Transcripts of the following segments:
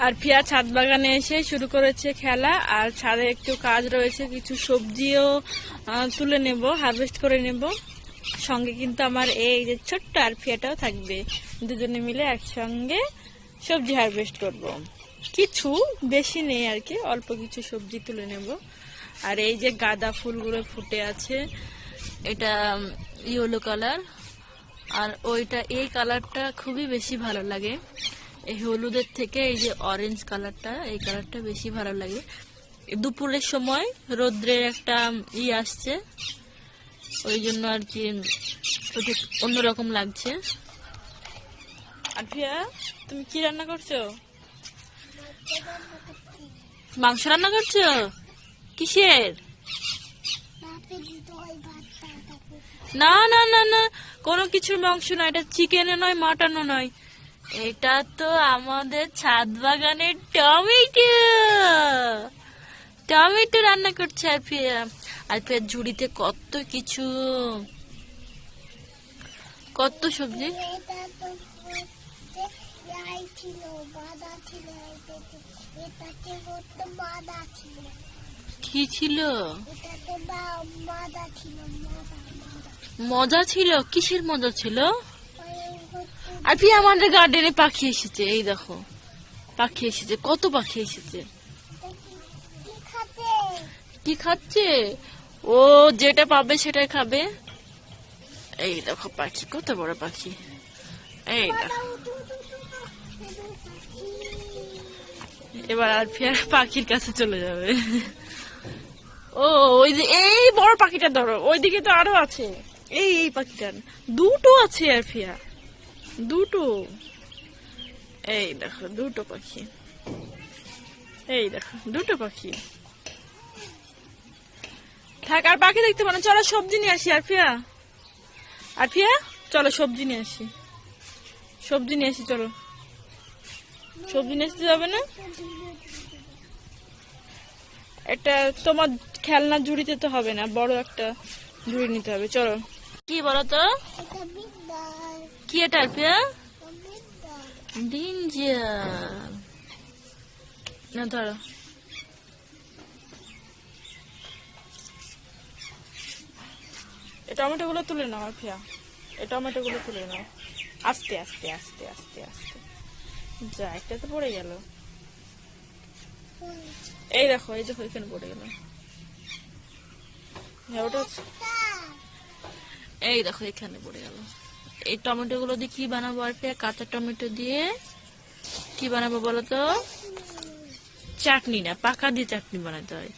আর পিয়া ছাদ বাগানে এসে শুরু করেছে খেলা। আর ছাদে একটু কাজ রয়েছে, কিছু সবজিও তুলে নেব, হারভেস্ট করে নেব। সঙ্গে কিন্তু আমার এই যে ছোট্ট আর পিয়াটাও থাকবে, দুজনে মিলে একসঙ্গে সবজি হারভেস্ট করব। কিছু বেশি নেই আর কি, অল্প কিছু সবজি তুলে নেব। আর এই যে গাঁদা ফুলগুলো ফুটে আছে, এটা ইয়েলো কালার, আর ওইটা এই কালারটা খুবই বেশি ভালো লাগে। এই হলুদের থেকে এই যে অরেঞ্জ কালারটা, এই কালারটা বেশি ভালো লাগে। দুপুরের সময় রোদ্রের একটা আসছে, ওই জন্য আর কি অন্যরকম লাগছে। আর ভিয়া, তুমি কি রান্না করছো? মাংস রান্না করছো? কিসের? না না না না, কোনো কিছুর মাংস না, এটা চিকেনও নয়, মাটনও নয়, এটা তো আমাদের ছাদ বাগানের টমেটো। টমেটো রান্না করছে আর ফের ঝুড়িতে কত কিছু, কত সবজি। কি ছিল? মজা ছিল? কিসের মজা ছিল? আর আমাদের গার্ডেনে পাখি এসেছে, এই দেখো পাখি এসেছে, কত পাখি এসেছে। কি খাচ্ছে ও? যেটা পাবে সেটাই খাবে। এই দেখো পাখি, কত বড় পাখি। এই দেখো, এবার আর ফের পাখির কাছে চলে যাবে। ও ওই যে এই বড় পাখিটা ধরো, ওইদিকে তো আরো আছে। এই পাখিটার দুটো আছে আর ফিয়া, দুটো। এই দেখো দুটো পাখি, এই দেখো দুটো পাখি। থাক, আর পাখি দেখতে পারো, চলো সবজি নিয়ে আসি। আর ফিয়া চলো সবজি নিয়ে আসি, সবজি নিয়ে আসি, চলো। সবজি নিয়ে আসতে যাবে না? এটা তোমার খেলনা ঝুড়িতে তো হবে না, বড় একটা ঝুড়ি নিতে হবে, চলো। কি বলো তো? কি এটা ফিয়া? ডিঞ্জার না, ধরো। এই টমেটো গুলো তুলে নাও ফিয়া, এই টমেটো গুলো তুলে নাও, আস্তে আস্তে আস্তে আস্তে আস্তে। যা, একটা তো পড়ে গেল। এই দেখো, এই দেখো এখানে পড়ে গেল। ওটা এই দেখো এখানে পড়ে গেল। এই টমেটো গুলো দিয়ে কি বানাবো আর ফিয়া? কাঁচা টমেটো দিয়ে কি বানাবো বলো তো? চাটনি না, পাকা দিয়ে চাটনি বানাতে হয়।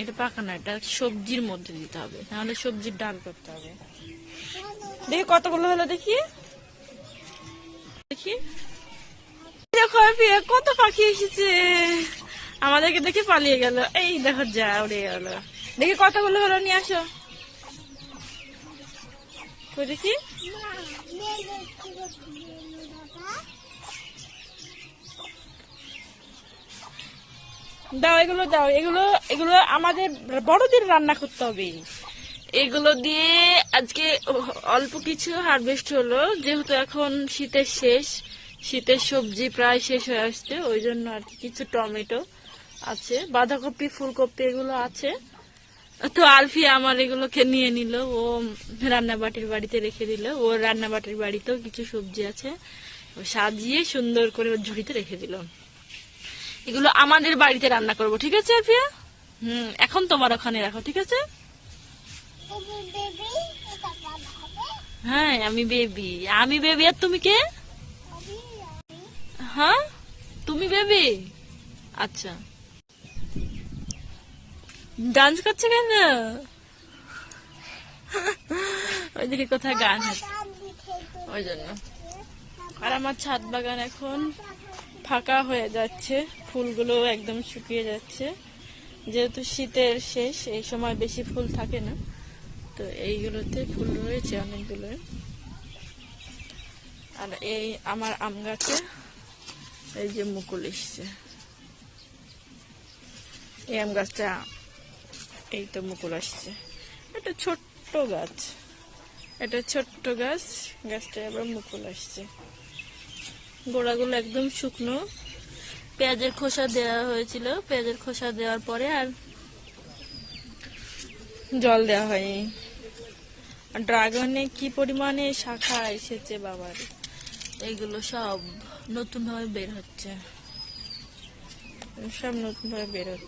এটা পাকা না, এটা সবজির মধ্যে দিতে হবে, নাহলে সবজির ডাল করতে হবে। দেখি কতগুলো হলো, দেখি দেখি। দেখো কত পাখি এসেছে, আমাদেরকে দেখে পালিয়ে গেল। এই দেখো, যা উড়ে গেল। দেখি কতগুলো হলো, নিয়ে আসো। কই দেখি। দাও এগুলো, দাও এগুলো, এগুলো আমাদের বড়দের রান্না করতে হবে। এগুলো দিয়ে আজকে অল্প কিছু হারভেস্ট হলো, যেহেতু এখন শীতের শেষ, শীতের সবজি প্রায় শেষ হয়ে আসছে, ওই জন্য আর কিছু টমেটো আছে, বাঁধাকপি, ফুলকপি এগুলো আছে। তো আলফি আমার এগুলোকে নিয়ে নিল, ও রান্নাবাটির বাড়িতে রেখে দিল। ও রান্নাবাটির বাড়িতেও কিছু সবজি আছে, সাজিয়ে সুন্দর করে ওর ঝুড়িতে রেখে দিল। এগুলো আমাদের বাড়িতে রান্না করব, ঠিক আছে আলফিয়া? এখন তোমার ওখানে রাখো, ঠিক আছে? হ্যাঁ, আমি বেবি, আমি বেবি। আর তুমি কে? হ্যাঁ, তুমি বেবি। আচ্ছা, ডান্স করছে কেন? ওইদিকে কোথায় গান হচ্ছে, ওই জন্য। আর আমার ছাদ বাগান এখন ফাঁকা হয়ে যাচ্ছে, ফুলগুলো একদম শুকিয়ে যাচ্ছে, যেহেতু শীতের শেষ, এই সময় বেশি ফুল থাকে না, তো এইগুলোতে ফুল রয়েছে অনেকগুলো। আর এই আমার আম গাছে এই যে মুকুল এসছে, এই আম গাছটা, এই তো মুকুল আসছে। এটা ছোট্ট গাছ, এটা ছোট্ট গাছ, গাছটা এবার মুকুল আসছে। গোড়াগুলো একদম শুকনো, পেঁয়াজের খোসা দেওয়া হয়েছিল, পেঁয়াজের খোসা দেওয়ার পরে আর জল দেওয়া হয়নি। ড্রাগনে কি পরিমাণে শাখা এসেছে বাবার, এইগুলো সব নতুন ভাবে বের হচ্ছে, সব নতুন ভাবে বের হচ্ছে।